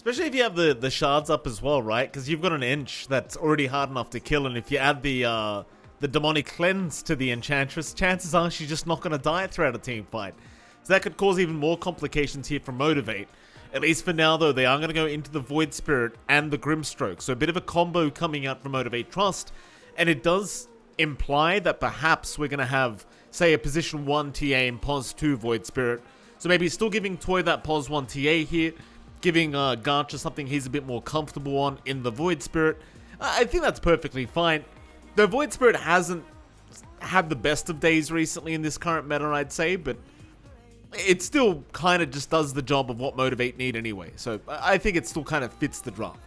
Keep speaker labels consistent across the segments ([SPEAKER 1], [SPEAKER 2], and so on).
[SPEAKER 1] Especially if you have the shards up as well, right? Because you've got an inch that's already hard enough to kill, and if you add the demonic cleanse to the enchantress, chances are she's just not going to die throughout a team fight. So that could cause even more complications here for Motivate. At least for now, though, they are going to go into the Void Spirit and the Grimstroke. So a bit of a combo coming out from Motivate.Trust. And it does imply that perhaps we're going to have, say, a position 1 TA and pos 2 Void Spirit. So maybe still giving Toy that pos 1 TA here, giving Garcher something he's a bit more comfortable on in the Void Spirit. I think that's perfectly fine. The Void Spirit hasn't had the best of days recently in this current meta, I'd say, but it still kind of just does the job of what Motivate need anyway. So I think it still kind of fits the draft.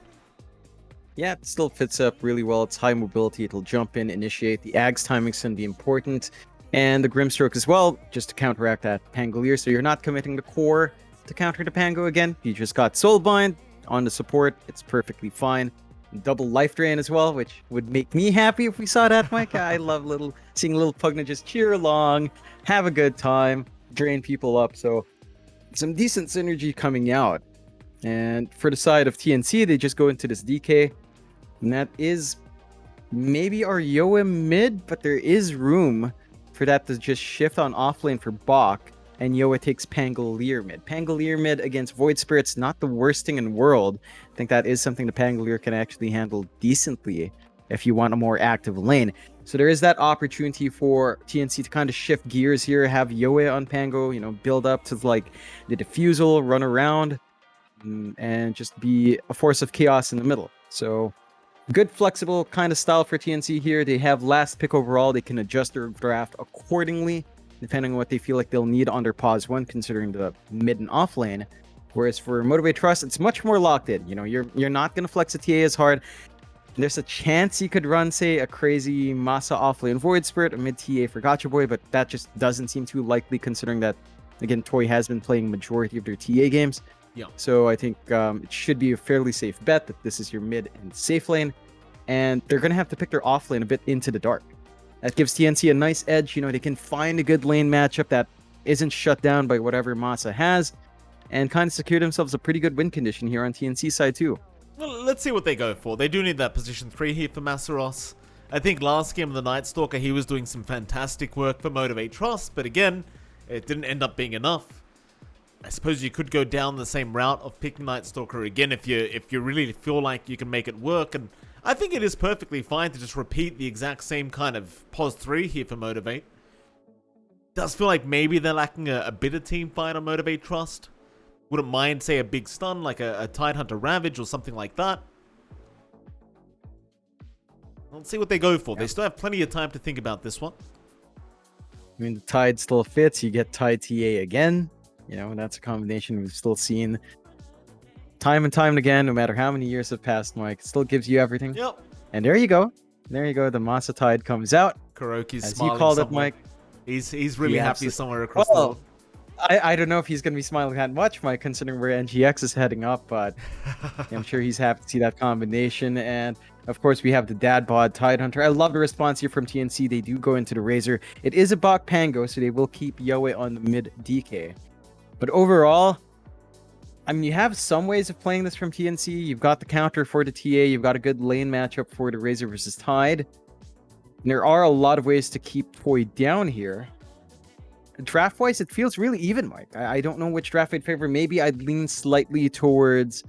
[SPEAKER 2] Yeah, it still fits up really well. It's high mobility. It'll jump in, initiate. The Ag's timing's going to be important. And the Grimstroke as well, just to counteract that Pangolier. So you're not committing the core to counter the Pango again. You just got Soulbind on the support. It's perfectly fine. Double life drain as well, which would make me happy if we saw that, Mike. I love seeing little Pugna just cheer along, have a good time, drain people up. So some decent synergy coming out. And for the side of TNC, they just go into this DK. And that is maybe our Yoa mid, but there is room for that to just shift on offlane for Bach. And Yoa takes Pangolier mid. Pangolier mid against Void Spirits, not the worst thing in the world. I think that is something the Pangolier can actually handle decently if you want a more active lane. So there is that opportunity for TNC to kind of shift gears here, have Yoa on Pango, build up to like the Diffusal, run around, and just be a force of chaos in the middle. So good flexible kind of style for TNC here. They have last pick overall. They can adjust their draft accordingly, depending on what they feel like they'll need on their pause 1, considering the mid and off lane. Whereas for Motivate.Trust, it's much more locked in. You're not going to flex a TA as hard. There's a chance you could run, say, a crazy Masa offlane Void Spirit, a mid TA for Gotcha Boy, but that just doesn't seem too likely, considering that, again, Toy has been playing majority of their TA games.
[SPEAKER 1] Yeah.
[SPEAKER 2] So I think it should be a fairly safe bet that this is your mid and safe lane. And they're going to have to pick their off lane a bit into the dark. That gives TNC a nice edge. They can find a good lane matchup that isn't shut down by whatever Masa has, and kind of secure themselves a pretty good win condition here on TNC side too.
[SPEAKER 1] Well, let's see what they go for. They do need that position 3 here for Masaros. I think last game of the Night Stalker, he was doing some fantastic work for Motivate.Trust, but again, it didn't end up being enough. I suppose you could go down the same route of picking Night Stalker again if you really feel like you can make it work, and I think it is perfectly fine to just repeat the exact same kind of pos 3 here for Motivate. Does feel like maybe they're lacking a bit of team fight on Motivate.Trust. Wouldn't mind, say, a big stun like a Tidehunter Ravage or something like that. Let's see what they go for. They still have plenty of time to think about this one.
[SPEAKER 2] I mean, the Tide still fits. You get Tide TA again. That's a combination we've still seen time and time again, no matter how many years have passed, Mike. It still gives you everything.
[SPEAKER 1] Yep.
[SPEAKER 2] And there you go. There you go. The Masa Tide comes out.
[SPEAKER 1] Kuroki's
[SPEAKER 2] as
[SPEAKER 1] smiling
[SPEAKER 2] you called
[SPEAKER 1] somewhere.
[SPEAKER 2] it, Mike.
[SPEAKER 1] He's really happy somewhere across the world.
[SPEAKER 2] I don't know if he's going to be smiling that much, Mike, considering where NGX is heading up, but I'm sure he's happy to see that combination. And of course, we have the dad bod Tidehunter. I love the response here from TNC. They do go into the Razor. It is a Bach Pango, so they will keep Yoa on the mid DK. But overall, I mean, you have some ways of playing this from TNC. You've got the counter for the TA. You've got a good lane matchup for the Razor versus Tide. And there are a lot of ways to keep Toy down here. Draft-wise, it feels really even, Mike. I don't know which draft I'd favor. Maybe I'd lean slightly towards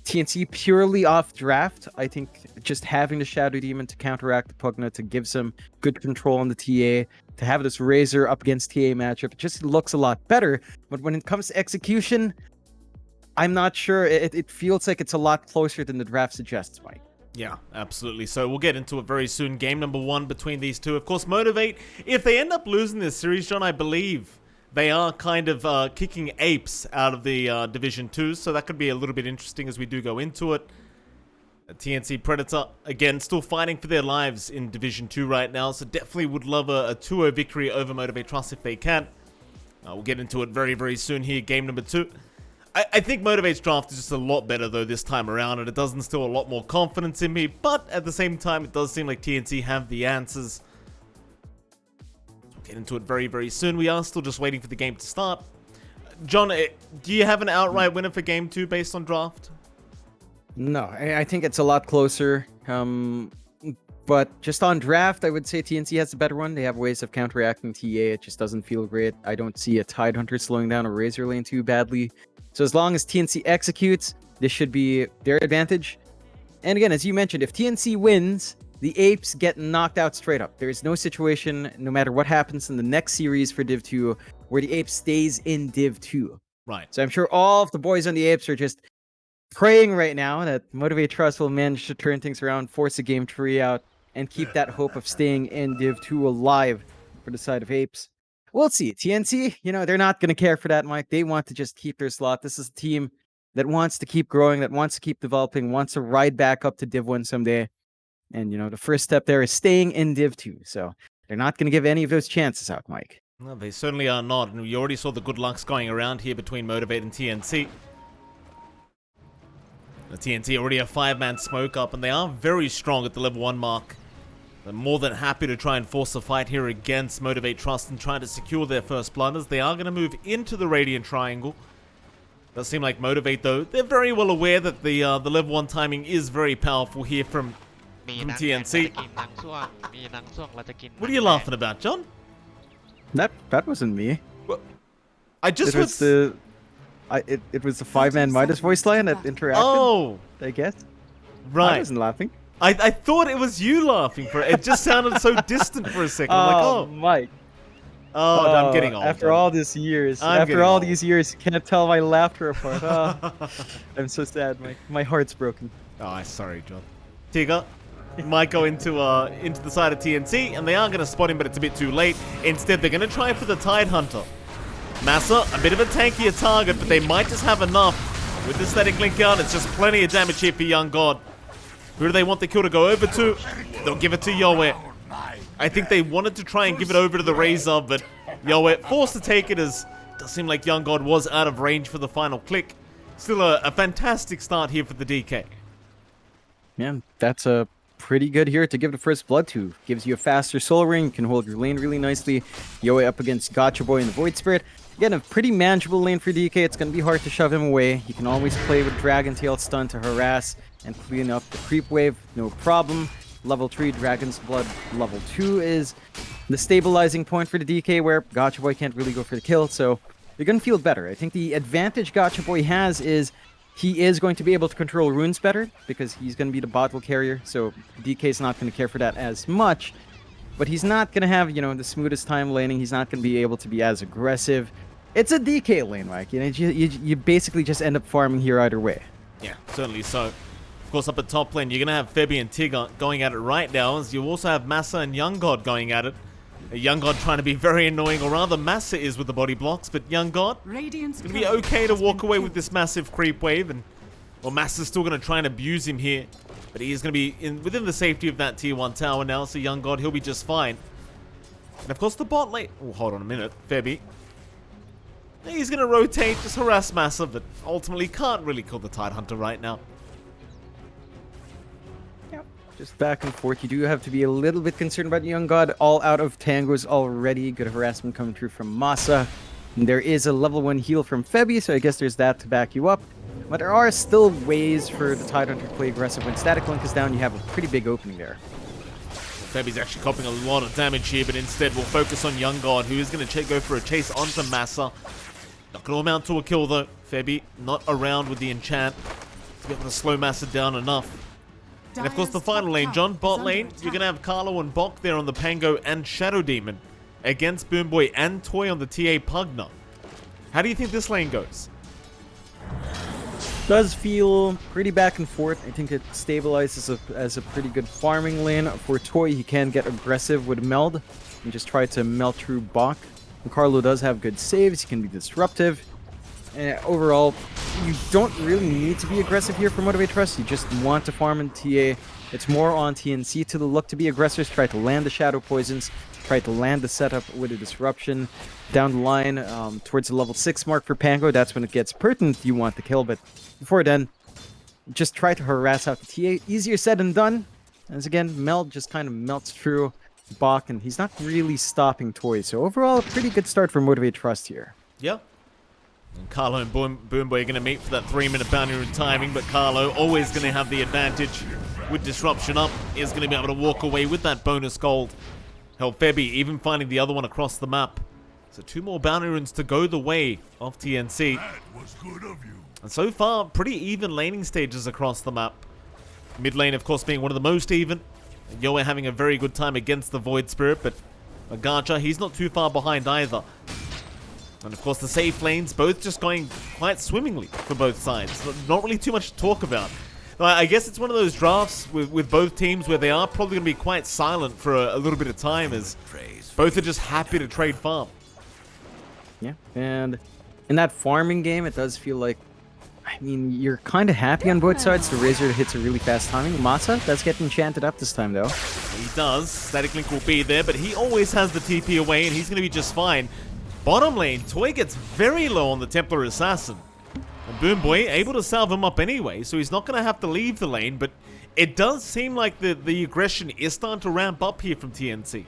[SPEAKER 2] TNC purely off draft. I think just having the Shadow Demon to counteract the Pugna, to give some good control on the TA, to have this Razor up against TA matchup, it just looks a lot better. But when it comes to execution, I'm not sure. It feels like it's a lot closer than the draft suggests, Mike.
[SPEAKER 1] Yeah, absolutely. So we'll get into it very soon. Game number 1 between these two. Of course, Motivate, if they end up losing this series, John, I believe they are kind of kicking apes out of the Division 2, so that could be a little bit interesting as we do go into it. TNC Predator, again, still fighting for their lives in Division 2 right now, so definitely would love a 2-0 victory over Motivate.Trust if they can. We'll get into it very, very soon here, game number 2. I think Motivate's draft is just a lot better, though, this time around, and it does instill a lot more confidence in me, but at the same time, it does seem like TNC have the answers. We'll get into it very, very soon. We are still just waiting for the game to start. John, do you have an outright winner for game 2 based on draft?
[SPEAKER 2] No, I think it's a lot closer. But just on draft, I would say TNC has the better one. They have ways of counteracting TA. It just doesn't feel great. I don't see a Tidehunter slowing down a Razor lane too badly. So as long as TNC executes, this should be their advantage. And again, as you mentioned, if TNC wins, the Apes get knocked out straight up. There is no situation, no matter what happens in the next series for Div 2, where the Ape stays in Div 2.
[SPEAKER 1] Right.
[SPEAKER 2] So I'm sure all of the boys on the Apes are just praying right now that Motivate.Trust will manage to turn things around, force a game tree out, and keep that hope of staying in Div 2 alive for the side of Apes. We'll see. TNC, they're not going to care for that, Mike. They want to just keep their slot. This is a team that wants to keep growing, that wants to keep developing, wants to ride back up to Div 1 someday. And, the first step there is staying in Div 2. So they're not going to give any of those chances out, Mike.
[SPEAKER 1] No, they certainly are not. And we already saw the good lucks going around here between Motivate and TNC. The TNT already a 5-man smoke up, and they are very strong at the level 1 mark. They're more than happy to try and force a fight here against Motivate.Trust and try to secure their first blunders. They are going to move into the Radiant Triangle. Does seem like Motivate, though, they're very well aware that the level 1 timing is very powerful here from TNC. What are you laughing about, John?
[SPEAKER 2] That wasn't me.
[SPEAKER 1] Well, I just
[SPEAKER 2] it was the 5-man Midas voice line that interacted.
[SPEAKER 1] Oh,
[SPEAKER 2] I guess.
[SPEAKER 1] Right.
[SPEAKER 2] I wasn't laughing.
[SPEAKER 1] I thought it was you laughing for it. It just sounded so distant for a second. I'm like, oh,
[SPEAKER 2] Mike.
[SPEAKER 1] Oh, I'm getting old.
[SPEAKER 2] After all these years, you can't tell my laughter apart. Oh, I'm so sad. My heart's broken.
[SPEAKER 1] Oh, sorry, John. Tigger might go into the side of TNC, and they are going to spot him, but it's a bit too late. Instead, they're going to try for the Tidehunter. Massa, a bit of a tankier target, but they might just have enough. With the static link out, it's just plenty of damage here for Young God. Who do they want the kill to go over to? They'll give it to Yoe. I think they wanted to try and give it over to the Razor, but Yoe forced to take it, as it does seem like Young God was out of range for the final click. Still a fantastic start here for the DK.
[SPEAKER 2] Man, that's a pretty good here to give the first blood to. Gives you a faster soul ring, you can hold your lane really nicely. Yoe up against Gotcha Boy and the Void Spirit. Again, a pretty manageable lane for DK. It's going to be hard to shove him away. You can always play with Dragon Tail Stun to harass and clean up the creep wave, no problem. Level 3 Dragon's Blood level 2 is the stabilizing point for the DK, where Gotcha Boy can't really go for the kill, so you're going to feel better. I think the advantage Gotcha Boy has is he is going to be able to control runes better, because he's going to be the bottle carrier, so DK's not going to care for that as much. But he's not going to have, the smoothest time laning. He's not going to be able to be as aggressive. It's a DK lane, Mike. You basically just end up farming here either way.
[SPEAKER 1] Yeah, certainly so. Of course, up at top lane, you're going to have Febby and Tig going at it right now, as you also have Massa and Young God going at it. Young God trying to be very annoying, or rather Massa is with the body blocks, but Young God going to be okay to walk away with this massive creep wave, and Massa's still going to try and abuse him here, but he is going to be within the safety of that tier 1 tower now, so Young God, he'll be just fine. And of course the bot lane, oh, hold on a minute, Febby. He's going to rotate, just harass Massa, but ultimately can't really kill the Tidehunter right now.
[SPEAKER 2] Just back and forth. You do have to be a little bit concerned about Young God. All out of tangos already. Good harassment coming through from Massa. And there is a level 1 heal from Febby, so I guess there's that to back you up. But there are still ways for the Tidehunter to play aggressive. When Static Link is down, you have a pretty big opening there.
[SPEAKER 1] Febby's actually copying a lot of damage here, but instead we'll focus on Young God, who is going to go for a chase onto Massa. Not going to amount to a kill though. Febby not around with the enchant to be able to slow Massa down enough. And of course the final lane, John, bot lane, you're going to have Carlo and Bok there on the Pango and Shadow Demon against Boomboy and Toy on the TA Pugna. How do you think this lane goes?
[SPEAKER 2] Does feel pretty back and forth. I think it stabilizes as a pretty good farming lane. For Toy, he can get aggressive with Meld and just try to melt through Bok. And Carlo does have good saves, he can be disruptive. And overall, you don't really need to be aggressive here for Motivate.Trust. You just want to farm in TA. It's more on TNC to look to be aggressors, try to land the Shadow Poisons, try to land the setup with a disruption. Down the line, towards the level 6 mark for Pango, that's when it gets pertinent you want the kill. But before then, just try to harass out the TA. Easier said than done. As again, Meld just kind of melts through Bok, and he's not really stopping Toy. So overall, a pretty good start for Motivate.Trust here.
[SPEAKER 1] Yeah. And Carlo and Boomboy are going to meet for that 3-minute bounty rune timing, but Carlo always going to have the advantage with disruption up, is going to be able to walk away with that bonus gold. Hell, Febby even finding the other one across the map. So 2 more bounty runes to go the way of TNC.
[SPEAKER 3] That was good of you.
[SPEAKER 1] And so far, pretty even laning stages across the map. Mid lane, of course, being one of the most even. Yoe having a very good time against the Void Spirit, but Gacha, he's not too far behind either. And of course, the safe lanes, both just going quite swimmingly for both sides. Not really too much to talk about. I guess it's one of those drafts with both teams where they are probably going to be quite silent for a little bit of time, as both are just happy to trade farm.
[SPEAKER 2] Yeah, and in that farming game, it does feel like, I mean, you're kind of happy on both sides. The Razor hits a really fast timing. Masa does get enchanted up this time, though.
[SPEAKER 1] He does. Static Link will be there, but he always has the TP away, and he's going to be just fine. Bottom lane, Toy gets very low on the Templar Assassin. And Boomboy able to salve him up anyway, so he's not going to have to leave the lane, but it does seem like the aggression is starting to ramp up here from TNC.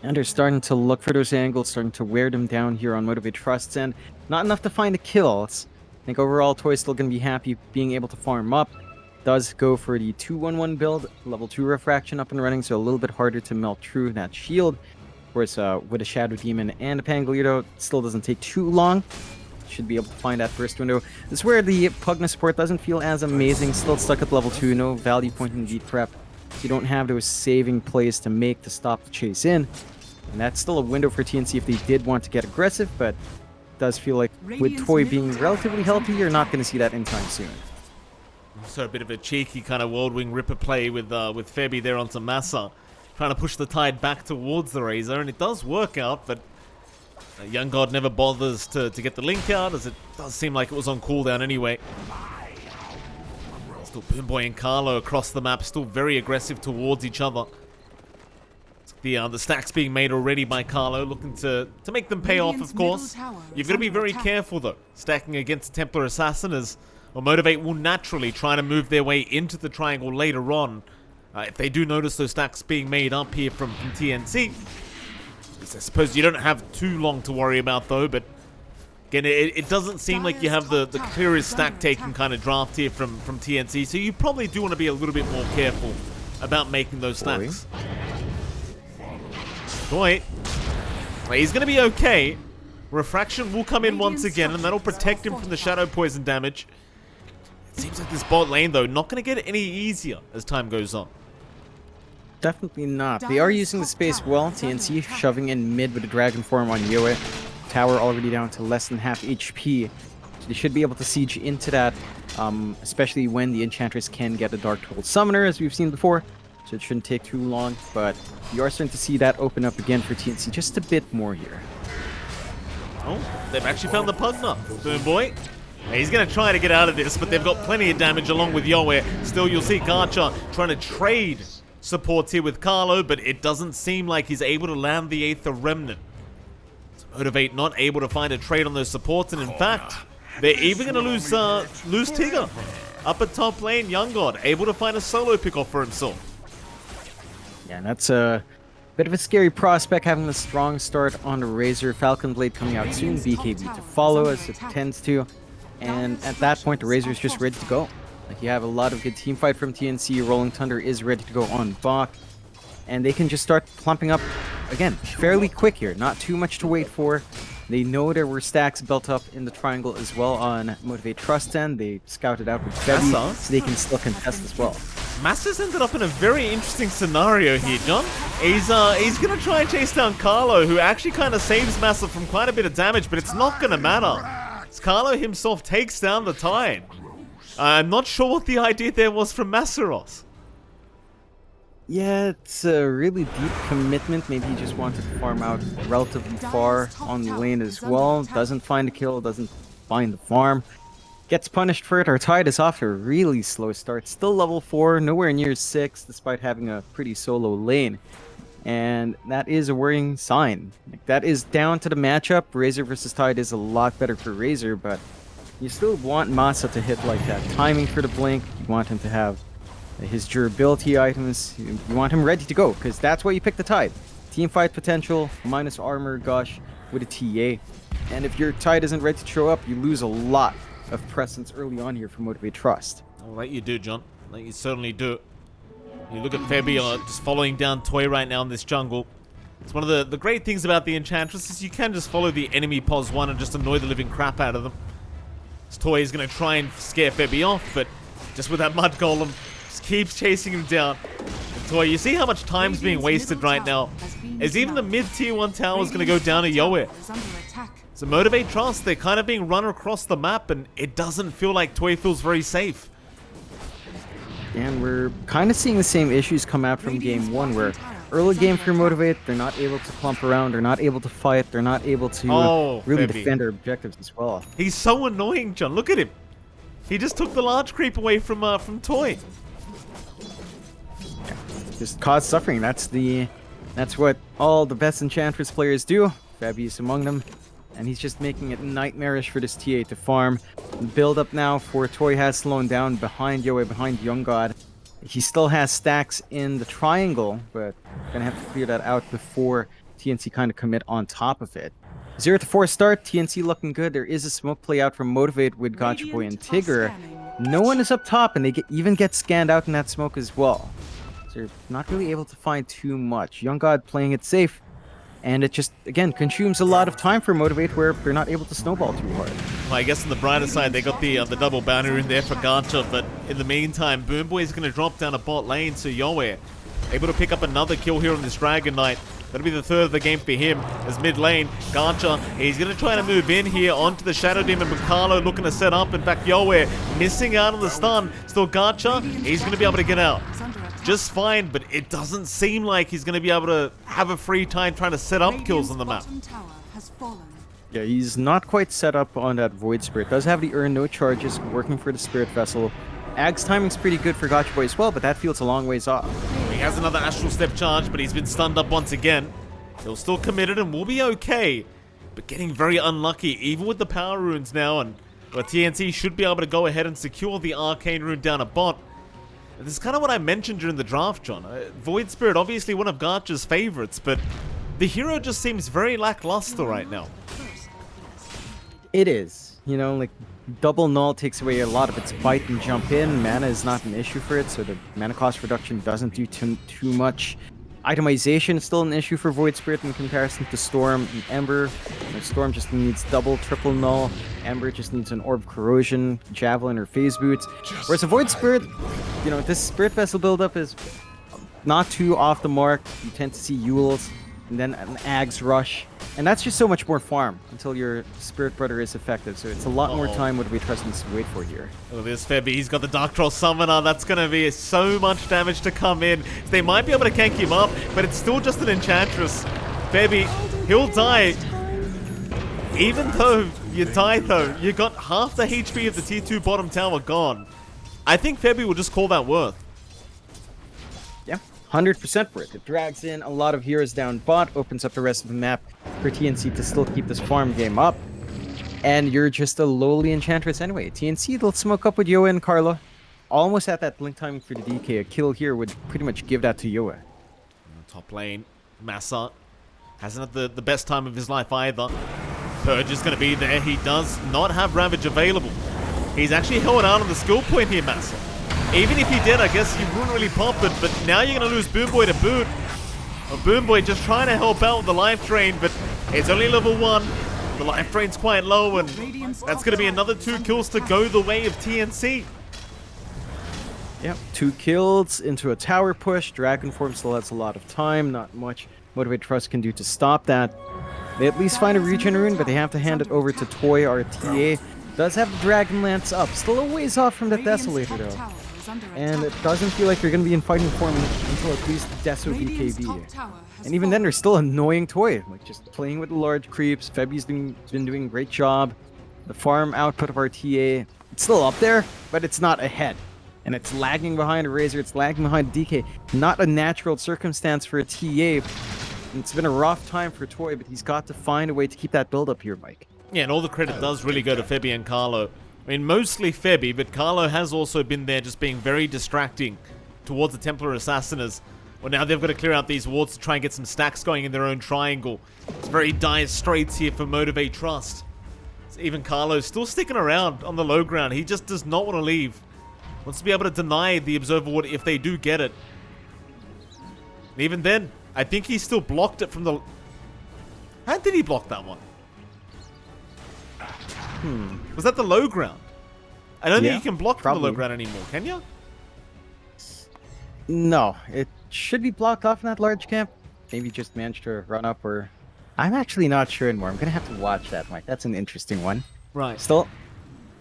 [SPEAKER 2] And they're starting to look for those angles, starting to wear them down here on Motivate.Trust, and not enough to find a kill. I think overall, Toy's still going to be happy being able to farm up. Does go for the 2-1-1 build, level 2 refraction up and running, so a little bit harder to melt through that shield. Of course, with a Shadow Demon and a Pangolier, still doesn't take too long. Should be able to find that first window. This is where the Pugna support doesn't feel as amazing. Still stuck at level 2, no value point in beat prep. So you don't have those saving plays to make to stop the chase in. And that's still a window for TNC if they did want to get aggressive, but it does feel like with Toy being relatively healthy, you're not going to see that anytime soon.
[SPEAKER 1] So a bit of a cheeky kind of Worldwing Ripper play with Febby there onto Massa, trying to push the tide back towards the Razor, and it does work out, but Young God never bothers to get the link out, as it does seem like it was on cooldown anyway. Still Boomboy and Carlo across the map, still very aggressive towards each other. The stacks being made already by Carlo, looking to make them pay off, of course. You've got to be very careful, though, stacking against Templar Assassin, as Motivate will naturally try to move their way into the triangle later on. If they do notice those stacks being made up here from TNC, I suppose you don't have too long to worry about, though, but again, it doesn't seem like you have the clearest stack-taking kind of draft here from TNC, so you probably do want to be a little bit more careful about making those stacks. Wait, he's going to be okay. Refraction will come in once again, and that'll protect him from the Shadow Poison damage. It seems like this bot lane, though, not going to get any easier as time goes on.
[SPEAKER 2] Definitely not. They are using the space well. TNC shoving in mid with a Dragon Form on Yoe. Tower already down to less than half HP. So they should be able to siege into that, especially when the Enchantress can get a Dark Troll Summoner, as we've seen before. So it shouldn't take too long, but you are starting to see that open up again for TNC just a bit more here.
[SPEAKER 1] Oh, they've actually found the Pugna. Boomboy. He's going to try to get out of this, but they've got plenty of damage along with Yoe. Still, you'll see Gacha trying to trade supports here with Carlo, but it doesn't seem like he's able to land the Aether Remnant. So Motivate not able to find a trade on those supports, and in fact, they're even going to lose Tigger. Up at top lane, Young God able to find a solo pick-off for himself.
[SPEAKER 2] Yeah, and that's a bit of a scary prospect, having a strong start on the Razor. Falcon Blade coming out soon, BKB to follow, as it tends to. And at that point, the Razor is just ready to go. Like, you have a lot of good team fight from TNC. Rolling Thunder is ready to go on Bach. And they can just start plumping up, again, fairly quick here. Not too much to wait for. They know there were stacks built up in the triangle as well on Motivate.Trust end. They scouted out with Febby, so they can still contest as well.
[SPEAKER 1] Master's ended up in a very interesting scenario here, John. He's going to try and chase down Carlo, who actually kind of saves Master from quite a bit of damage, but it's not going to matter. As Carlo himself takes down the tide. I'm not sure what the idea there was from Masseros.
[SPEAKER 2] Yeah, it's a really deep commitment. Maybe he just wanted to farm out relatively far on the lane as well. Doesn't find a kill, doesn't find the farm. Gets punished for it. Our Tide is off to a really slow start. Still level 4, nowhere near 6, despite having a pretty solo lane. And that is a worrying sign. Like, that is down to the matchup. Razor versus Tide is a lot better for Razor, but you still want Masa to hit like that. Timing for the blink, you want him to have his durability items. You want him ready to go, because that's why you pick the Tide. Team fight potential, minus armor, gush, with a TA. And if your tide isn't ready to show up, you lose a lot of presence early on here for Motivate.Trust.
[SPEAKER 1] I'll let you do, John. Let you certainly do. You look at Febby just following down Toy right now in this jungle. It's one of the great things about the Enchantress is you can just follow the enemy pos 1 and just annoy the living crap out of them. This Toy is going to try and scare Febby off, but just with that Mud Golem, just keeps chasing him down. And Toy, you see how much time's being wasted right now? As even the mid-tier 1 tower is going to go down to Yoe. So Motivate.Trust, they're kind of being run across the map, and it doesn't feel like Toy feels very safe.
[SPEAKER 2] And we're kind of seeing the same issues come out from game 1, where early game for Motivate, they're not able to clump around, they're not able to fight, they're not able to really defend their objectives as well.
[SPEAKER 1] He's so annoying, John. Look at him. He just took the large creep away from Toy.
[SPEAKER 2] Yeah, just cause suffering. That's what all the best Enchantress players do. Febby is among them. And he's just making it nightmarish for this TA to farm. Build up now for Toy has slowed down behind Yoe, behind Young God. He still has stacks in the triangle, but gonna have to clear that out before TNC kind of commit on top of it. 0-4 start, TNC looking good. There is a smoke play out from Motivate with Gotcha Boy and Tigger. No one is up top, and they even get scanned out in that smoke as well. So you're not really able to find too much. Young God playing it safe. And it just, again, consumes a lot of time for Motivate where they're not able to snowball too hard.
[SPEAKER 1] Well, I guess on the brighter side, they got the double bounty in there for Gotcha, but in the meantime, Boomboy is going to drop down a bot lane, so Yoe able to pick up another kill here on this Dragon Knight. That'll be the third of the game for him as mid lane. Gotcha, he's going to try to move in here onto the Shadow Demon. Carlo looking to set up. In fact, Yoe missing out on the stun. Still Gotcha, he's going to be able to get out just fine, but it doesn't seem like he's going to be able to have a free time trying to set up kills on the map.
[SPEAKER 2] Yeah, he's not quite set up on that Void Spirit. Does have the Earn, no charges, working for the Spirit Vessel. Ag's timing's pretty good for Gotcha Boy as well, but that feels a long ways off.
[SPEAKER 1] He has another Astral Step charge, but he's been stunned up once again. He'll still commit it and will be okay, but getting very unlucky, even with the power runes now, and well, TNC should be able to go ahead and secure the Arcane rune down a bot. This is kind of what I mentioned during the draft, John. Void Spirit, obviously one of Gotcha's favorites, but the hero just seems very lackluster right now.
[SPEAKER 2] It is. You know, like, double null takes away a lot of its bite and jump in. Mana is not an issue for it, so the mana cost reduction doesn't do too much. Itemization is still an issue for Void Spirit in comparison to Storm and Ember. Storm just needs double, triple null. Ember just needs an Orb Corrosion, Javelin, or Phase Boots. Whereas a Void Spirit, you know, this Spirit Vessel buildup is not too off the mark. You tend to see Yules, and then an Ag's Rush. And that's just so much more farm until your Spirit Brother is effective. So it's a lot more time Motivate.Trust needs to wait for here.
[SPEAKER 1] Oh, there's Febby. He's got the Dark Troll Summoner. That's going to be so much damage to come in. They might be able to gank him up, but it's still just an Enchantress. Febby, he'll die. Even though you die, though, you got half the HP of the tier 2 bottom tower gone. I think Febby will just call that worth.
[SPEAKER 2] Yeah, 100% for it. It drags in a lot of heroes down bot, opens up the rest of the map for TNC to still keep this farm game up. And you're just a lowly Enchantress anyway. TNC, they'll smoke up with Yoe and Carla. Almost at that blink timing for the DK. A kill here would pretty much give that to Yoe.
[SPEAKER 1] Top lane, Massa hasn't had the best time of his life either. Purge is going to be there. He does not have Ravage available. He's actually held out on the skill point here, Massa. Even if he did, I guess you wouldn't really pop it, but now you're going to lose Boomboy to boot. Well, Boomboy just trying to help out with the life drain, but it's only level 1. The life drain's quite low, and that's going to be another 2 kills to go the way of TNC.
[SPEAKER 2] Yep, 2 kills into a tower push. Dragon Form still has a lot of time. Not much Motivate.Trust can do to stop that. They at least find a regen rune, but they have to hand it over to Toy, our TA. Does have the Dragon Lance up. Still a ways off from the Desolator, though. And it doesn't feel like they're going to be in fighting form until at least Deso BKB. And even then, they're still annoying Toy. Like, just playing with the large creeps. Febby's been doing a great job. The farm output of our TA, it's still up there, but it's not ahead. And it's lagging behind a Razor, it's lagging behind DK. Not a natural circumstance for a TA. It's been a rough time for Toy, but he's got to find a way to keep that build up here, Mike.
[SPEAKER 1] Yeah, and all the credit does really go to Febby and Carlo. I mean, mostly Febby, but Carlo has also been there just being very distracting towards the Templar Assassiners. Well, now they've got to clear out these wards to try and get some stacks going in their own triangle. It's very dire straits here for Motivate.Trust. Even Carlo's still sticking around on the low ground. He just does not want to leave. Wants to be able to deny the Observer Ward if they do get it. And even then, I think he still blocked it from the... How did he block that one? Was that the low ground? I don't think you can block from the low ground anymore, can you?
[SPEAKER 2] No, it should be blocked off in that large camp. Maybe just managed to run up, or... I'm actually not sure anymore. I'm going to have to watch that, Mike. That's an interesting one.
[SPEAKER 1] Right.
[SPEAKER 2] Still,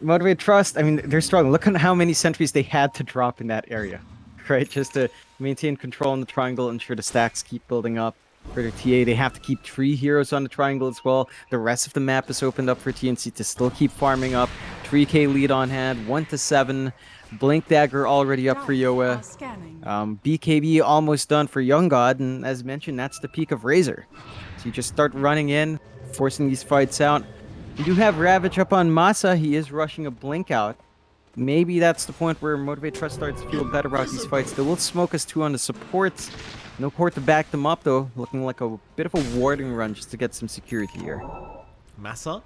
[SPEAKER 2] Motivate.Trust, I mean, they're struggling. Look at how many sentries they had to drop in that area, right? Just to maintain control in the triangle, ensure the stacks keep building up. For their TA, they have to keep 3 heroes on the triangle as well. The rest of the map is opened up for TNC to still keep farming up. 3k lead on hand, 1-7. Blink Dagger already up for Yoa. BKB almost done for Young God, and as mentioned, that's the peak of Razor. So you just start running in, forcing these fights out. You do have Ravage up on Masa. He is rushing a Blink out. Maybe that's the point where Motivate.Trust starts to feel better about these fights. They will smoke us 2 on the supports. No court to back them up, though. Looking like a bit of a warding run just to get some security here.
[SPEAKER 1] Masa?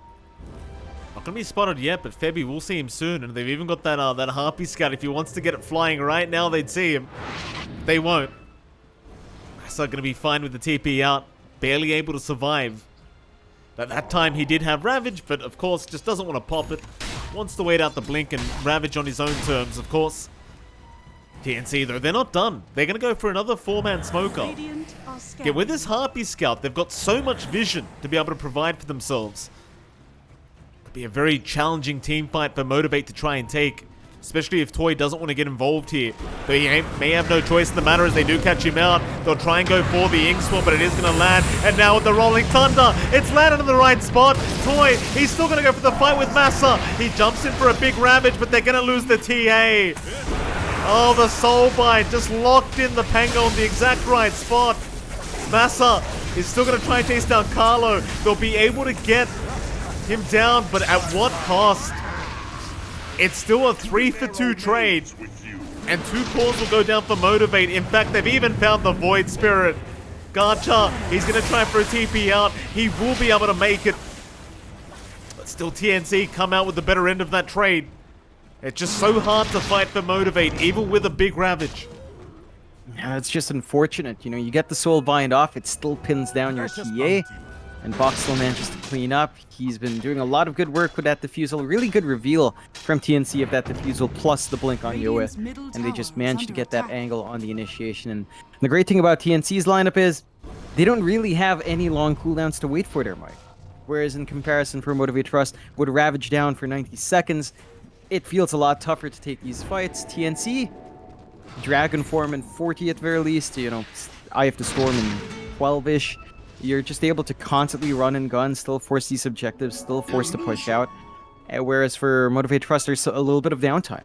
[SPEAKER 1] Not gonna be spotted yet, but Febby will see him soon. And they've even got that that Harpy Scout. If he wants to get it flying right now, they'd see him. They won't. Masa gonna be fine with the TP out. Barely able to survive. At that time, he did have Ravage, but of course, just doesn't want to pop it. Wants to wait out the Blink and Ravage on his own terms, of course. TNC, though, they're not done. They're going to go for another 4-man smoker. Yeah, with this Harpy Scout, they've got so much vision to be able to provide for themselves. Could be a very challenging team fight for Motivate to try and take. Especially if Toy doesn't want to get involved here. Though he may have no choice in the matter as they do catch him out. They'll try and go for the Ink Sword, but it is going to land. And now with the Rolling Thunder, it's landed in the right spot. Toy, he's still going to go for the fight with Masa. He jumps in for a big Ravage, but they're going to lose the TA. Oh, the Soul Bind just locked in the Pango in the exact right spot. Masa is still going to try and chase down Carlo. They'll be able to get him down, but at what cost? It's still a 3-for-2 trade, and 2 cores will go down for Motivate. In fact, they've even found the Void Spirit. Garcha, he's going to try for a TP out. He will be able to make it. But still, TNC come out with the better end of that trade. It's just so hard to fight for Motivate, even with a big Ravage.
[SPEAKER 2] Yeah, it's just unfortunate. You know, you get the Soul Bind off, it still pins down your TA. And Box still manages to clean up. He's been doing a lot of good work with that defusal. Really good reveal from TNC of that defusal plus the blink on Yoa. And they just managed to get that angle on the initiation. And the great thing about TNC's lineup is they don't really have any long cooldowns to wait for their mic. Whereas in comparison for Motivate.Trust, would Ravage down for 90 seconds, it feels a lot tougher to take these fights. TNC, Dragon Form in 40 at very least, you know, Eye of the Storm in 12-ish. You're just able to constantly run and gun, still force these objectives, still forced to push out. Whereas for Motivate.Trust, there's a little bit of downtime.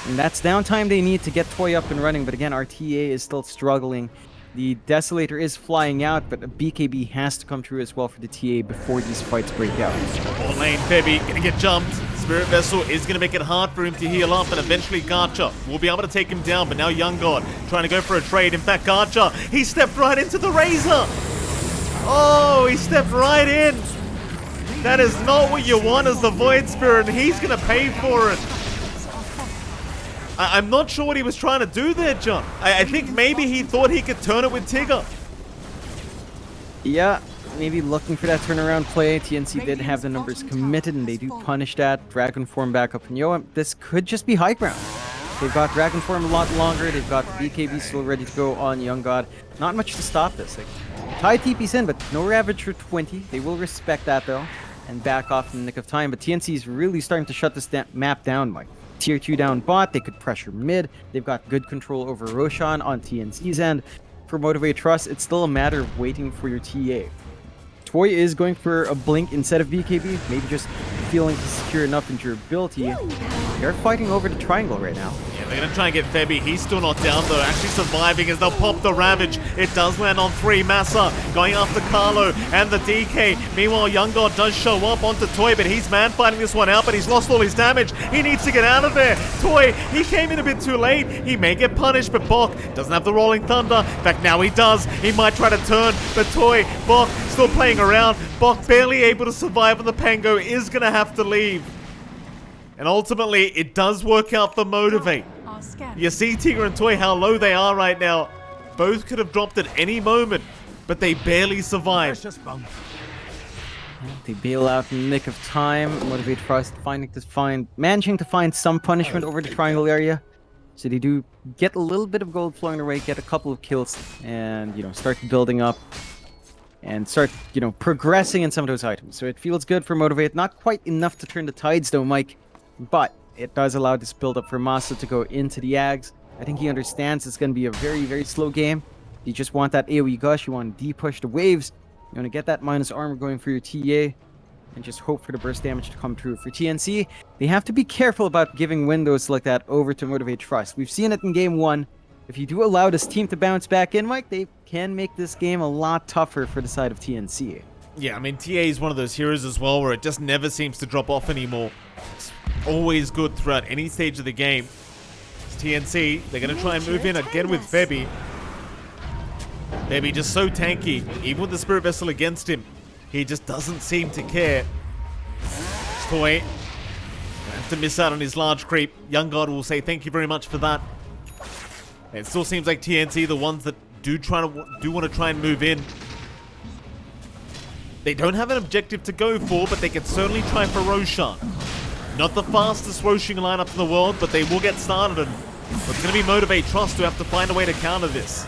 [SPEAKER 2] And that's downtime they need to get Toy up and running, but again, our TA is still struggling. The Desolator is flying out, but a BKB has to come through as well for the TA before these fights break out.
[SPEAKER 1] Ball lane, Febby gonna get jumped. Spirit Vessel is gonna make it hard for him to heal up, and eventually Garcha will be able to take him down, but now Young God trying to go for a trade. In fact, Garcha, he stepped right into the Razor! Oh, he stepped right in. That is not what you want as the Void Spirit, and he's going to pay for it. I'm not sure what he was trying to do there, John. I think maybe he thought he could turn it with Tigger.
[SPEAKER 2] Yeah, maybe looking for that turnaround play. TNC did have the numbers committed, and they do punish that. Dragon Form back up, and this could just be high ground. They've got Dragon Form a lot longer. They've got BKB still ready to go on Young God. Not much to stop this. Tie TP's in, but no Ravage for 20. They will respect that, though, and back off in the nick of time. But TNC is really starting to shut this map down, Mike. Tier 2 down bot. They could pressure mid. They've got good control over Roshan on TNC's end. For Motivate.Trust, it's still a matter of waiting for your TA. Toy is going for a blink instead of BKB, maybe just feeling to secure enough endurability. They're fighting over the triangle right now.
[SPEAKER 1] Yeah, They're going to try and get Febby. He's still not down, though. Actually surviving as they'll pop the Ravage. It does land on 3. Massa going after Carlo and the DK. Meanwhile, Young God does show up onto Toy, but he's man-fighting this one out, but he's lost all his damage. He needs to get out of there. Toy, he came in a bit too late. He may get punished, but Bok doesn't have the Rolling Thunder. In fact, now he does. He might try to turn, but Toy, Bok still playing around. Bok barely able to survive, and the Pango is going to have to leave. And ultimately, it does work out for Motivate. You see Tiger and Toy, how low they are right now. Both could have dropped at any moment, but they barely survived.
[SPEAKER 2] They bail out in the nick of time. Motivate.Trust managing to find some punishment over the triangle area. So they do get a little bit of gold flowing their way, get a couple of kills, and, you know, start building up and start, you know, progressing in some of those items. So it feels good for Motivate. Not quite enough to turn the tides, though, Mike, but it does allow this build up for Massa to go into the Ags. I think he understands it's going to be a very, very slow game. You just want that AoE gush, you want to de-push the waves, you want to get that minus armor going for your TA, and just hope for the burst damage to come through. For TNC, they have to be careful about giving windows like that over to Motivate.Trust. We've seen it in Game 1. If you do allow this team to bounce back in, Mike, they can make this game a lot tougher for the side of TNC.
[SPEAKER 1] Yeah, I mean, TA is one of those heroes as well where it just never seems to drop off anymore. It's always good throughout any stage of the game. It's TNC, they're going to try and move in again with Febby. Febby just so tanky, even with the Spirit Vessel against him. He just doesn't seem to care. Toy, have to miss out on his large creep. Young God will say thank you very much for that. It still seems like TNC, the ones that do want to try and move in. They don't have an objective to go for, but they can certainly try for Roshan. Not the fastest Roshan lineup in the world, but they will get started, and it's going to be Motivate.Trust to have to find a way to counter this.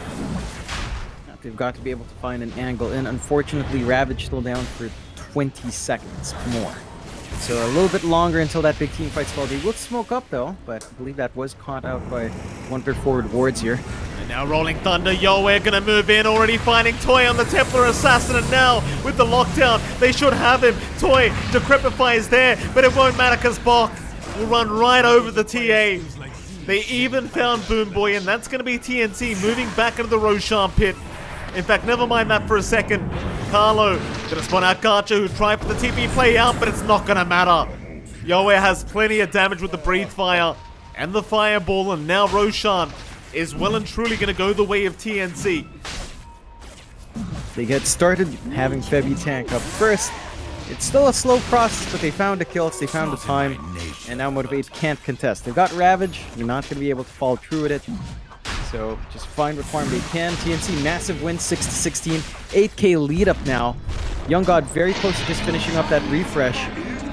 [SPEAKER 2] They've got to be able to find an angle in. Unfortunately, Ravage still down for 20 seconds more. So a little bit longer until that big team fight spell. They will smoke up though, but I believe that was caught out by one of their forward wards here.
[SPEAKER 1] And now Rolling Thunder, Yoe gonna move in, already finding Toy on the Templar Assassin, and now with the lockdown, they should have him. Toy, Decrepify is there, but it won't matter because Bok will run right over the TA. They even found Boom Boy, and that's gonna be TNC moving back into the Roshan pit. In fact, never mind that for a second. Carlo gonna spawn out Garcha, who tried for the TP play out, but it's not gonna matter. Yoe has plenty of damage with the Breathe Fire and the Fireball, and now Roshan is well and truly gonna go the way of TNC.
[SPEAKER 2] They get started having Febby tank up first. It's still a slow process, but they found the kills, they found the time, and now Motivate can't contest. They've got Ravage, you're not gonna be able to follow through with it. So just find what farm they can. TNC massive win, 6-16, 8k lead up now. Young God very close to just finishing up that refresh.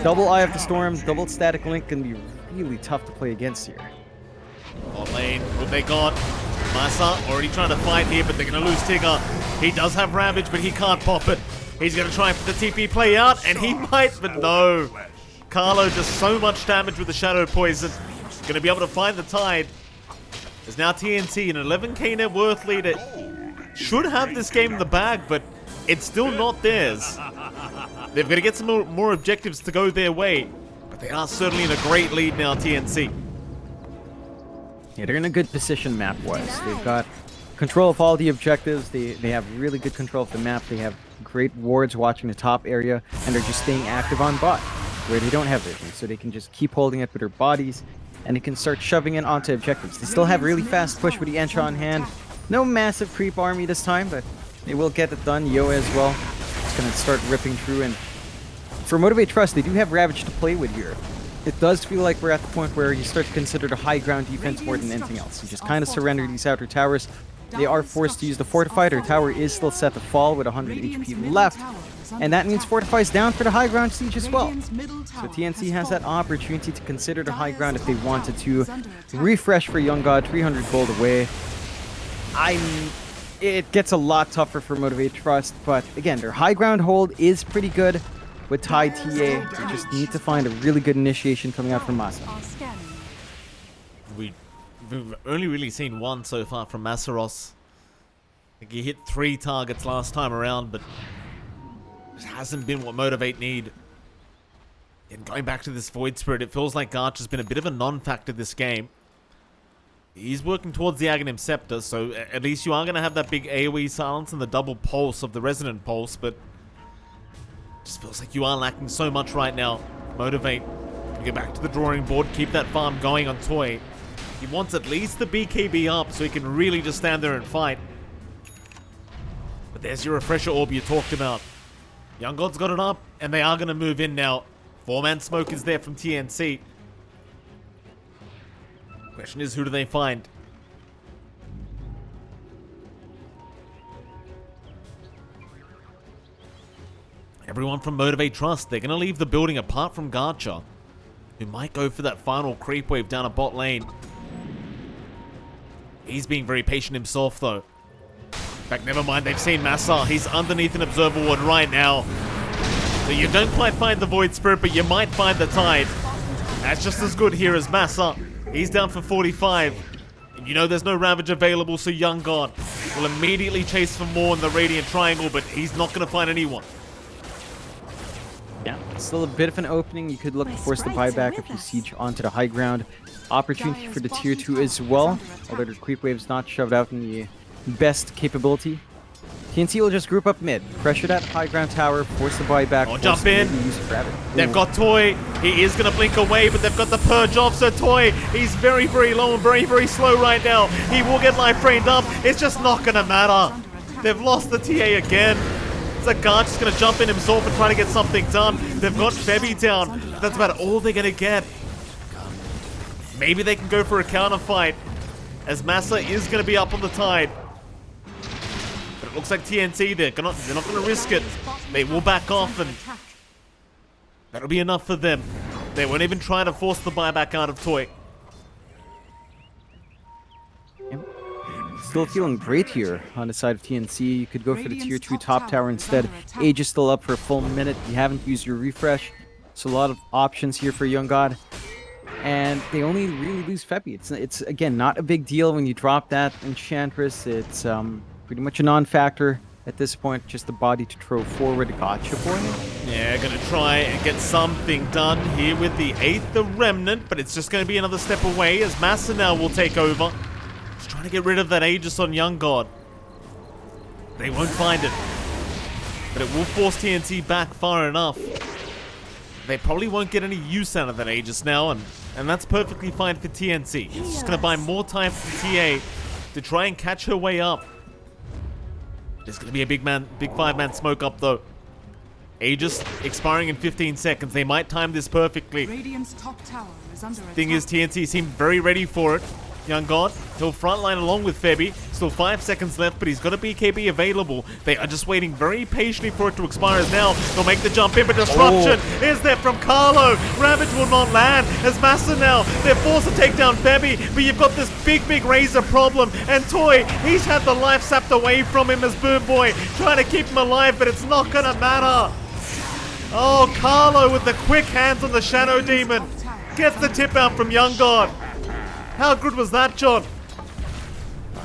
[SPEAKER 2] Double Eye of the Storm, double Static Link can be really tough to play against here.
[SPEAKER 1] Bot lane, what they got? Massa already trying to fight here, but they're gonna lose Tigger. He does have Ravage, but he can't pop it. He's gonna try for the TP play out, and he might, but no. Carlo does so much damage with the Shadow Poison. Gonna be able to find the tide. There's now TNC, an 11k net worth leader. Should have this game in the bag, but it's still not theirs. They've got to get some more objectives to go their way, but they are certainly in a great lead now, TNC.
[SPEAKER 2] Yeah, they're in a good position map-wise. They've got control of all the objectives. They have really good control of the map. They have great wards watching the top area, and they're just staying active on bot, where they don't have vision, so they can just keep holding it with their bodies, and they can start shoving in onto objectives. They still have really fast push with the Entra on hand. No massive creep army this time, but they will get it done. Yoe as well. It's going to start ripping through, and for Motivate.Trust, they do have Ravage to play with here. It does feel like we're at the point where you start to consider the high ground defense more than anything else. You just kind of surrender these outer towers. They are forced to use the Fortify. Their tower is still set to fall with 100 HP left, and that means Fortify is down for the high ground siege as well. So TNC has that opportunity to consider the high ground if they wanted to. Refresh for Young God, 300 gold away. It gets a lot tougher for Motivate.Trust, but again, their high ground hold is pretty good with Tide TA. They just need to find a really good initiation coming out from Massa.
[SPEAKER 1] We've only really seen one so far from Massaros. I think he hit 3 targets last time around, but it hasn't been what Motivate need. And going back to this Void Spirit, it feels like Garch has been a bit of a non-factor this game. He's working towards the Aghanim Scepter, so at least you are going to have that big AoE silence and the double pulse of the Resonant Pulse, but it just feels like you are lacking so much right now. Motivate. Get back to the drawing board, keep that farm going on Toy. He wants at least the BKB up so he can really just stand there and fight. But there's your refresher orb you talked about. Young God's got it up, and they are going to move in now. 4-man smoke is there from TNC. Question is, who do they find? Everyone from Motivate.Trust, they're going to leave the building apart from Garcha, who might go for that final creep wave down a bot lane. He's being very patient himself, though. In fact, never mind, they've seen Massa. He's underneath an Observer Ward right now. So you don't quite find the Void Spirit, but you might find the Tide. That's just as good here as Massa. He's down for 45. And you know there's no Ravage available, so Young God will immediately chase for more in the Radiant Triangle, but he's not going to find anyone.
[SPEAKER 2] Yeah, still a bit of an opening. You could look to force the buyback if you siege onto the high ground. Opportunity for the tier 2 as well, although the creep wave's not shoved out in the best capability. TNC will just group up mid, pressure that high ground tower, force the buyback.
[SPEAKER 1] Oh, jump in. They've got Toy. He is going to blink away, but they've got the Purge off, so Toy, he's very, very low and very, very slow right now. He will get life drained up. It's just not going to matter. They've lost the TA again. Zagarch is going to jump in himself and try to get something done. They've got Febby down. That's about all they're going to get. Maybe they can go for a counter fight, as Massa is going to be up on the Tide. But it looks like TNC, they're not going to risk it. They will back off, and that'll be enough for them. They won't even try to force the buyback out of Toy.
[SPEAKER 2] Still feeling great here on the side of TNC. You could go for the tier 2 top tower instead. Age is still up for a full minute. You haven't used your refresh. So a lot of options here for Young God. And they only really lose Febby. It's again, not a big deal when you drop that Enchantress. It's pretty much a non-factor at this point. Just the body to throw forward. Gotcha for you.
[SPEAKER 1] Yeah, gonna try and get something done here with the 8th, the Remnant. But it's just gonna be another step away as Massa now will take over. Trying to get rid of that Aegis on Young God. They won't find it. But it will force TNC back far enough. They probably won't get any use out of that Aegis now, and that's perfectly fine for TNC. It's just going to buy more time for the TA to try and catch her way up. There's going to be a big 5-man smoke up, though. Aegis expiring in 15 seconds. They might time this perfectly.
[SPEAKER 3] Radiant's top tower is under
[SPEAKER 1] Thing is, TNC seem very ready for it. Young God, he'll frontline along with Febby. Still 5 seconds left, but he's got a BKB available. They are just waiting very patiently for it to expire as now. They'll make the jump in, but disruption is there from Carlo. Ravage will not land as Massa now. They're forced to take down Febby, but you've got this big Razor problem. And Toy, he's had the life sapped away from him as Boom Boy, trying to keep him alive, but it's not gonna matter. Oh, Carlo with the quick hands on the Shadow Demon. Gets the tip out from Young God. How good was that, John?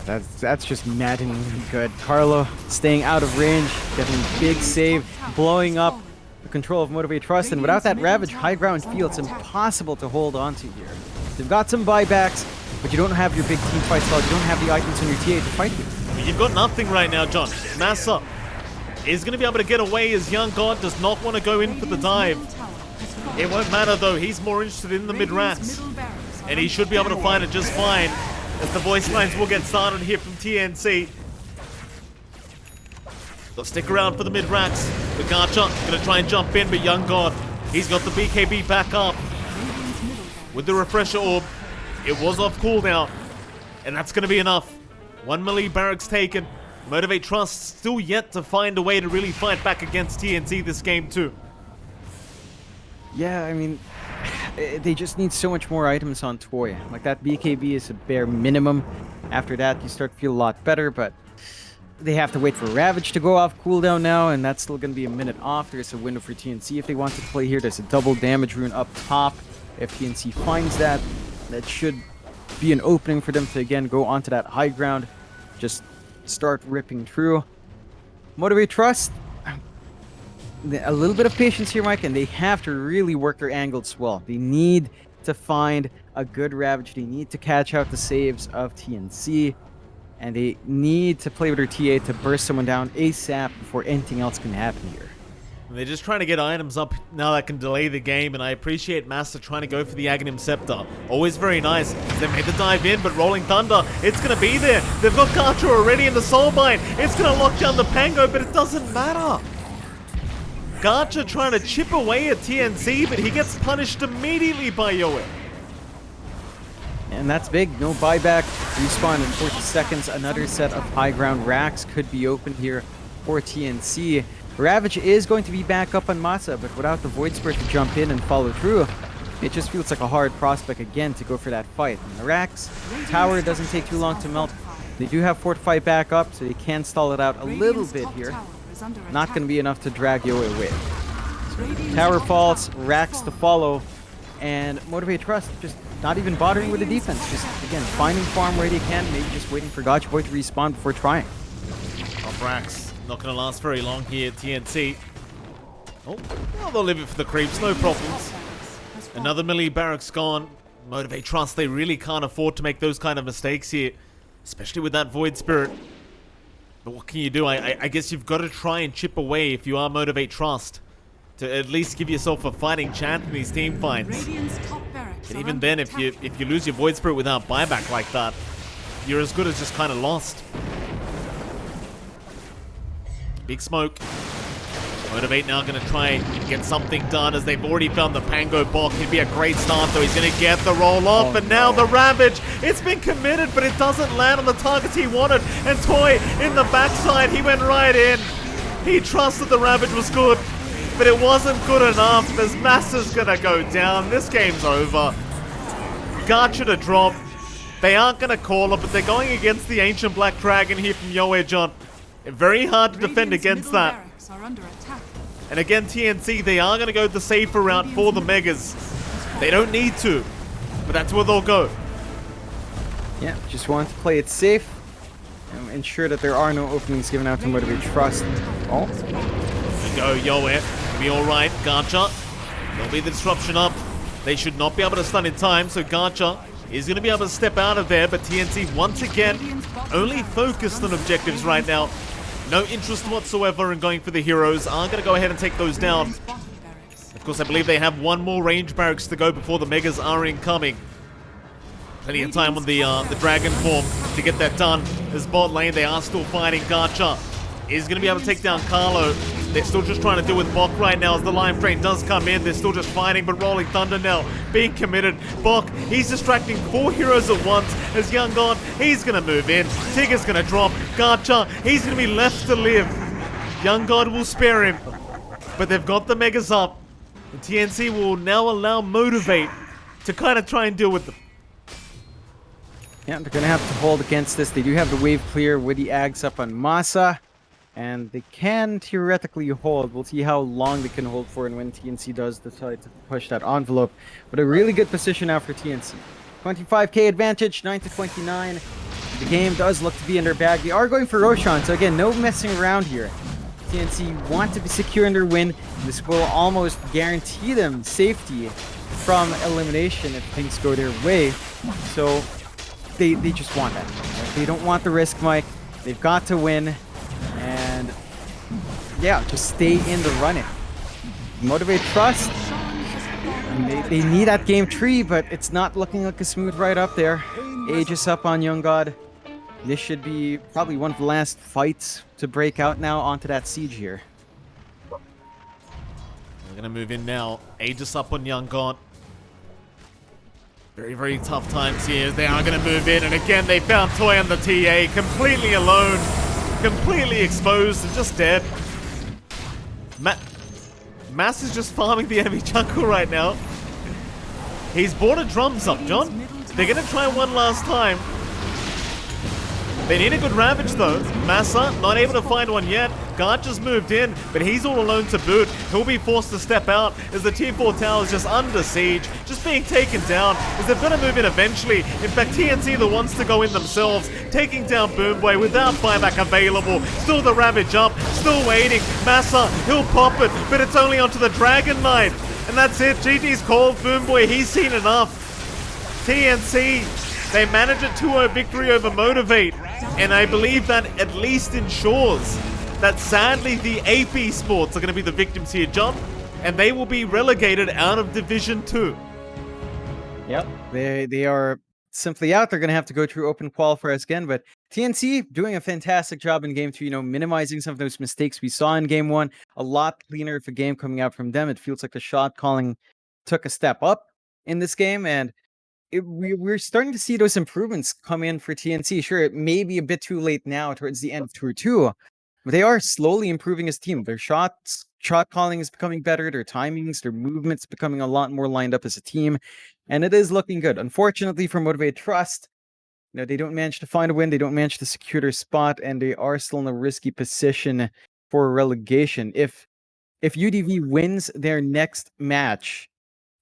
[SPEAKER 2] That's just maddeningly good. Carlo staying out of range, getting a big save, blowing up the control of Motivate.Trust, and without that Ravage high ground feel, it's impossible to hold on to here. They've got some buybacks, but you don't have your big team fight style. You don't have the items on your TA to fight with.
[SPEAKER 1] You've got nothing right now, John. Massa is going to be able to get away as Young God does not want to go in for the dive. It won't matter, though. He's more interested in the mid-rats. And he should be able to find it just fine, as the voice lines will get started here from TNC. They'll stick around for the mid-rats. The Garcha going to try and jump in, but Young God, he's got the BKB back up. With the refresher orb, it was off cooldown, and that's going to be enough. 1 melee barracks taken. Motivate.Trust still yet to find a way to really fight back against TNC this game too.
[SPEAKER 2] Yeah, I mean, they just need so much more items on Toy. Like, that BKB is a bare minimum. After that, you start to feel a lot better, but they have to wait for Ravage to go off cooldown now, and that's still going to be a minute off. There's a window for TNC if they want to play here. There's a double damage rune up top. If TNC finds that, that should be an opening for them to, again, go onto that high ground. Just start ripping through. Motivate.Trust, a little bit of patience here, Mike, and they have to really work their angles well. They need to find a good Ravage. They need to catch out the saves of TNC. And they need to play with their TA to burst someone down ASAP before anything else can happen here.
[SPEAKER 1] They're just trying to get items up now that can delay the game, and I appreciate Master trying to go for the Aghanim Scepter. Always very nice. They made the dive in, but Rolling Thunder, it's going to be there. They've got Garcha already in the Soulbind. It's going to lock down the Pango, but it doesn't matter. Garcha trying to chip away at TNC, but he gets punished immediately by Yoe.
[SPEAKER 2] And that's big. No buyback. Respawn in 40 seconds. Another set of high ground racks could be open here for TNC. Ravage is going to be back up on Masa, but without the Void Spirit to jump in and follow through, it just feels like a hard prospect again to go for that fight. And the racks, tower doesn't take too long to melt. They do have Fortify back up, so they can stall it out a little bit here. Not going to be enough to drag Yoe away. So tower falls, racks to follow, and Motivate.Trust just not even bothering with the defense. Just, again, finding farm where they can, maybe just waiting for Gotcha Boy to respawn before trying.
[SPEAKER 1] Off racks. Not going to last very long here at TNC. Oh, well, they'll leave it for the creeps, no problems. Another melee barracks gone. Motivate.Trust, they really can't afford to make those kind of mistakes here, especially with that Void Spirit. But what can you do? I guess you've got to try and chip away if you are Motivate.Trust to at least give yourself a fighting chance in these team fights. And even then, if you lose your Void Spirit without buyback like that, you're as good as just kind of lost. Big smoke. Motivate now going to try and get something done as they've already found the Pango Bok. He'd be a great start though. He's going to get the roll off, and now the Ravage. It's been committed, but it doesn't land on the targets he wanted. And Toy in the backside, he went right in. He trusted the Ravage was good, but it wasn't good enough as Master's going to go down. This game's over. Garcha to drop. They aren't going to call it, but they're going against the Ancient Black Dragon here from Yoe John. Very hard to defend against that. And again, TNC, they are going to go the safer route for the Megas. They don't need to, but that's where they'll go.
[SPEAKER 2] Yeah, just want to play it safe and ensure that there are no openings given out to Motivate.Trust. Oh.
[SPEAKER 1] There we go, Yoe. It'll be alright. Garcha, there'll be the disruption up. They should not be able to stun in time, so Garcha is going to be able to step out of there, but TNC, once again, only focused on objectives right now. No interest whatsoever in going for the heroes. Are going to go ahead and take those down. Of course, I believe they have one more range barracks to go before the Megas are incoming. Plenty of time on the Dragon form to get that done. This bot lane, they are still fighting. Garcha is going to be able to take down Carlo. They're still just trying to deal with Bok right now as the Lime Train does come in. They're still just fighting, but Rolling Thunder now being committed. Bok, he's distracting 4 heroes at once as Young God, he's going to move in. Tigger's going to drop. Garcha, he's going to be left to live. Young God will spare him, but they've got the Megas up. The TNC will now allow Motivate to kind of try and deal with them.
[SPEAKER 2] Yeah, they're going to have to hold against this. They do have the wave clear with the Ags up on Masa. And they can theoretically hold. We'll see how long they can hold for and when TNC does decide to push that envelope. But a really good position now for TNC. 25k advantage, 9-29. The game does look to be in their bag. They are going for Roshan, so again, no messing around here. TNC want to be secure in their win. This will almost guarantee them safety from elimination if things go their way. So they just want that. They don't want the risk, Mike. They've got to win. And yeah, just stay in the running. Motivate.Trust. They need that game tree, but it's not looking like a smooth ride up there. Aegis up on Young God. This should be probably one of the last fights to break out now onto that siege here.
[SPEAKER 1] We're gonna move in now. Aegis up on Young God. Very, very tough times here. They are gonna move in, and again they found Toy on the TA, completely alone. Completely exposed and just dead. Mass is just farming the enemy jungle right now. He's brought a drums up, John. They're going to try one last time. They need a good Ravage though. Massa, not able to find one yet. Garcha's moved in, but he's all alone to boot. He'll be forced to step out as the tier 4 tower is just under siege, just being taken down, as they're going to move in eventually. In fact, TNC the ones to go in themselves, taking down Boomboy without buyback available. Still the Ravage up, still waiting. Massa, he'll pop it, but it's only onto the Dragon Knight. And that's it. GG's called. Boomboy, he's seen enough. TNC, they manage a 2-0 victory over Motivate. And I believe that at least ensures that sadly the AP Sports are going to be the victims here, John. And they will be relegated out of Division 2.
[SPEAKER 2] Yep, they are simply out. They're going to have to go through open qualifiers again, but TNC doing a fantastic job in game 2, minimizing some of those mistakes we saw in game 1. A lot cleaner of a game coming out from them. It feels like the shot calling took a step up in this game, and we're starting to see those improvements come in for TNC. Sure, it may be a bit too late now towards the end of Tour 2, but they are slowly improving as a team. Their shot calling is becoming better, their timings, their movements becoming a lot more lined up as a team, and it is looking good. Unfortunately for Motivate.Trust, they don't manage to find a win, they don't manage to secure their spot, and they are still in a risky position for relegation. If UDV wins their next match,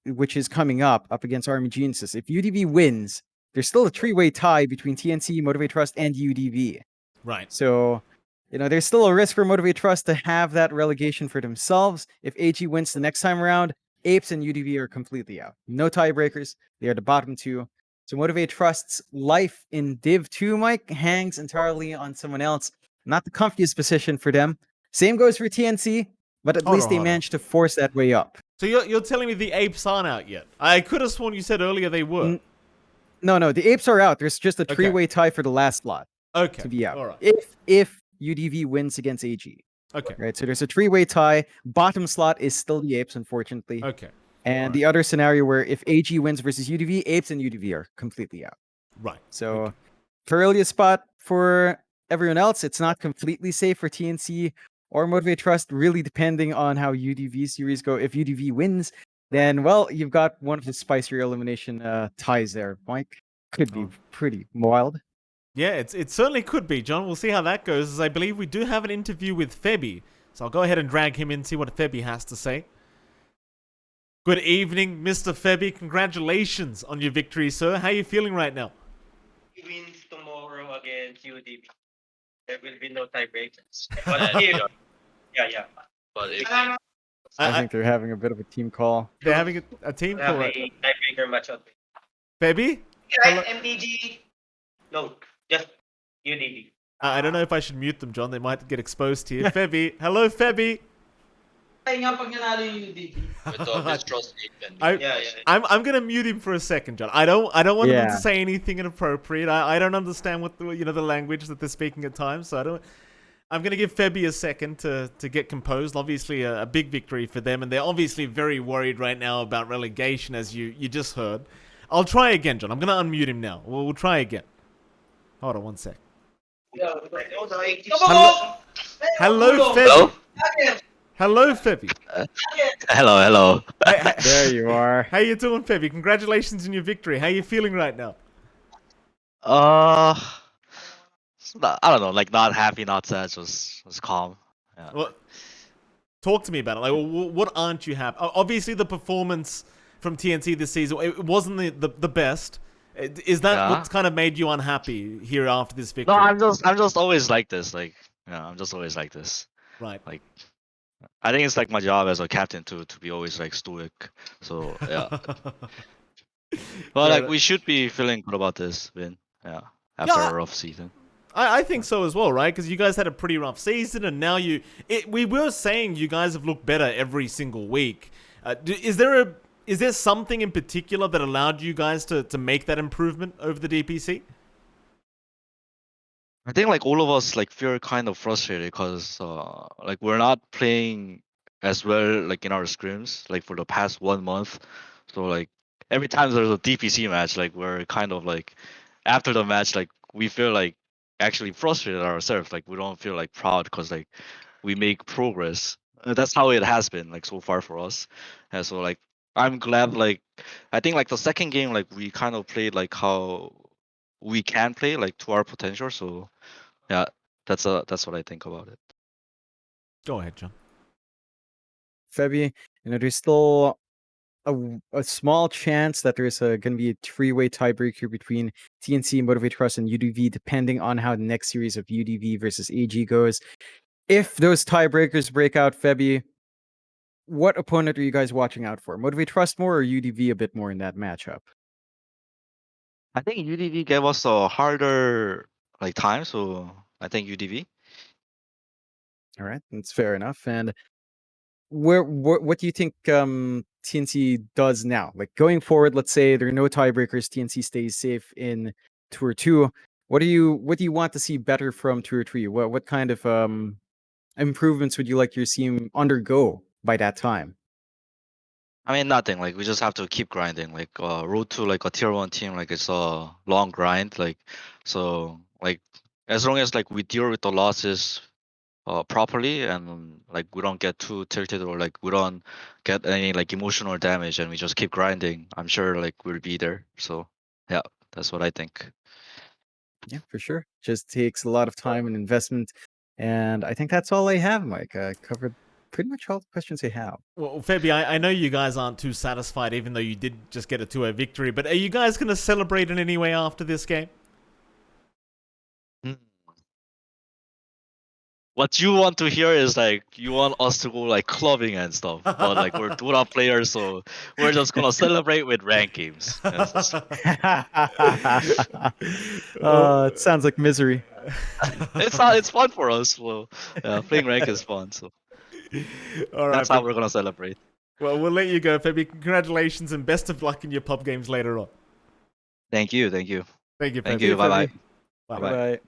[SPEAKER 2] which is coming up against Army Geniuses, if UDV wins, there's still a 3-way tie between TNC, Motivate.Trust, and UDV.
[SPEAKER 1] Right.
[SPEAKER 2] So, there's still a risk for Motivate.Trust to have that relegation for themselves. If AG wins the next time around, Apes and UDV are completely out. No tiebreakers. They are the bottom 2. So Motivate.Trust's life in Div 2, Mike, hangs entirely on someone else. Not the comfiest position for them. Same goes for TNC, but at least they managed to force that way up.
[SPEAKER 1] So you're telling me the Apes aren't out yet? I could have sworn you said earlier they were.
[SPEAKER 2] No, the Apes are out. There's just a 3-way tie for the last slot.
[SPEAKER 1] Okay.
[SPEAKER 2] To be out.
[SPEAKER 1] All right.
[SPEAKER 2] If UDV wins against AG.
[SPEAKER 1] Okay.
[SPEAKER 2] Right. So there's a 3-way tie. Bottom slot is still the Apes, unfortunately.
[SPEAKER 1] Okay.
[SPEAKER 2] And the other scenario where if AG wins versus UDV, Apes and UDV are completely out.
[SPEAKER 1] Right.
[SPEAKER 2] So for earliest spot for everyone else, it's not completely safe for TNC or Motivate.Trust, really depending on how UDV series go. If UDV wins, then, well, you've got one of the spicier elimination ties there, Mike. Could be pretty wild.
[SPEAKER 1] Yeah, it certainly could be, John. We'll see how that goes, as I believe we do have an interview with Febby. So I'll go ahead and drag him in, see what Febby has to say. Good evening, Mr. Febby. Congratulations on your victory, sir. How are you feeling right now?
[SPEAKER 4] He wins tomorrow against UDB. There will be no tiebreakers. But yeah.
[SPEAKER 5] But if
[SPEAKER 2] I think they're having a bit of a team call.
[SPEAKER 1] They're having a team
[SPEAKER 4] have
[SPEAKER 1] call.
[SPEAKER 4] a tiebreaker match out.
[SPEAKER 1] Febby?
[SPEAKER 4] Right, MDG. No, just UDB.
[SPEAKER 1] I don't know if I should mute them, John. They might get exposed here. Febby. Hello, Febby.
[SPEAKER 5] with all this trust
[SPEAKER 1] I'm gonna mute him for a second, John. I don't want them to say anything inappropriate. I don't understand what the language that they're speaking at times, so I'm gonna give Febby a second to get composed. Obviously, a big victory for them, and they're obviously very worried right now about relegation, as you just heard. I'll try again, John. I'm gonna unmute him now. We'll try again. Hold on one sec. Hello, Febby. Hello, Febby.
[SPEAKER 5] Hello.
[SPEAKER 2] There you are.
[SPEAKER 1] How you doing, Febby? Congratulations on your victory. How you feeling right now?
[SPEAKER 5] I don't know, like not happy, not sad, just calm. Yeah.
[SPEAKER 1] Well, talk to me about it. Like, what aren't you happy? Obviously, the performance from TNC this season, it wasn't the best. Is that what's kind of made you unhappy here after this victory?
[SPEAKER 5] No, I'm just always like this. Like, I'm just always like this.
[SPEAKER 1] Right.
[SPEAKER 5] Like, I think it's like my job as a captain to be always like stoic. So yeah. But like we should be feeling good about this win. Yeah. After a rough season.
[SPEAKER 1] I think so as well, right? Because you guys had a pretty rough season, and now we were saying you guys have looked better every single week. Is there something in particular that allowed you guys to make that improvement over the DPC?
[SPEAKER 5] I think like all of us like feel kind of frustrated because like we're not playing as well like in our scrims like for the past 1 month. So like every time there's a DPC match, like we're kind of like after the match like we feel like actually frustrated ourselves. Like we don't feel like proud because like we make progress. That's how it has been like so far for us. And so like I'm glad like I think like the second game like we kind of played like how we can play like to our potential. So yeah, that's what I think about it.
[SPEAKER 1] Go ahead, John.
[SPEAKER 2] Febby, there's still a small chance that there's going to be a 3-way tiebreaker between TNC, Motivate.Trust, and UDV, depending on how the next series of UDV versus AG goes. If those tiebreakers break out, Febby, what opponent are you guys watching out for? Motivate.Trust more or UDV a bit more in that matchup?
[SPEAKER 5] I think UDV gave us a harder like time, so I think UDV.
[SPEAKER 2] All right, that's fair enough. And what do you think TNC does now? Like going forward, let's say there are no tiebreakers, TNC stays safe in Tour 2. What do you want to see better from Tour 3? What kind of improvements would you like your team undergo by that time?
[SPEAKER 5] I mean nothing. Like we just have to keep grinding. Like road to like a tier 1 team, like it's a long grind. Like so like as long as like we deal with the losses properly and like we don't get too tilted or like we don't get any like emotional damage and we just keep grinding, I'm sure like we'll be there. So yeah, that's what I think.
[SPEAKER 2] Yeah, for sure. Just takes a lot of time and investment. And I think that's all I have, Mike. I covered pretty much all the questions I have.
[SPEAKER 1] Well, Febby, I know you guys aren't too satisfied, even though you did just get a 2-0 victory. But are you guys going to celebrate in any way after this game?
[SPEAKER 5] Hmm. What you want to hear is like you want us to go like clubbing and stuff, but like we're Dota players, so we're just gonna celebrate with rank games. Yes.
[SPEAKER 2] It sounds like misery.
[SPEAKER 5] It's not. It's fun for us. So yeah, playing rank is fun. So
[SPEAKER 1] All right,
[SPEAKER 5] that's how
[SPEAKER 1] Febby.
[SPEAKER 5] we're gonna celebrate.
[SPEAKER 1] Well, we'll let you go, Febby. Congratulations and best of luck in your pub games later on.
[SPEAKER 5] Thank you. Thank you.
[SPEAKER 1] Thank you, Febby.
[SPEAKER 5] Thank you. Bye bye.
[SPEAKER 2] Febby.
[SPEAKER 1] Bye.
[SPEAKER 5] Bye-bye.
[SPEAKER 2] Bye.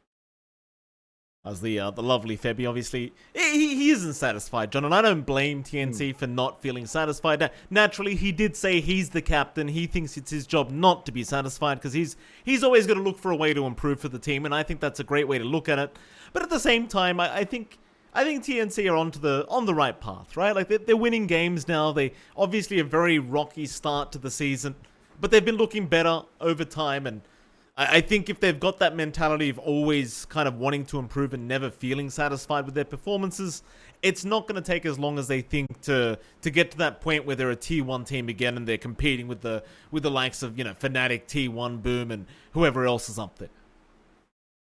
[SPEAKER 1] As the lovely Febby, obviously, he isn't satisfied, John, and I don't blame TNC for not feeling satisfied. Naturally, he did say he's the captain. He thinks it's his job not to be satisfied because he's always going to look for a way to improve for the team, and I think that's a great way to look at it. But at the same time, I think TNC are on the right path, right? Like they're winning games now. They obviously a very rocky start to the season, but they've been looking better over time, and I think if they've got that mentality of always kind of wanting to improve and never feeling satisfied with their performances, it's not going to take as long as they think to get to that point where they're a T1 team again and they're competing with the likes of, Fnatic, T1, Boom, and whoever else is up there.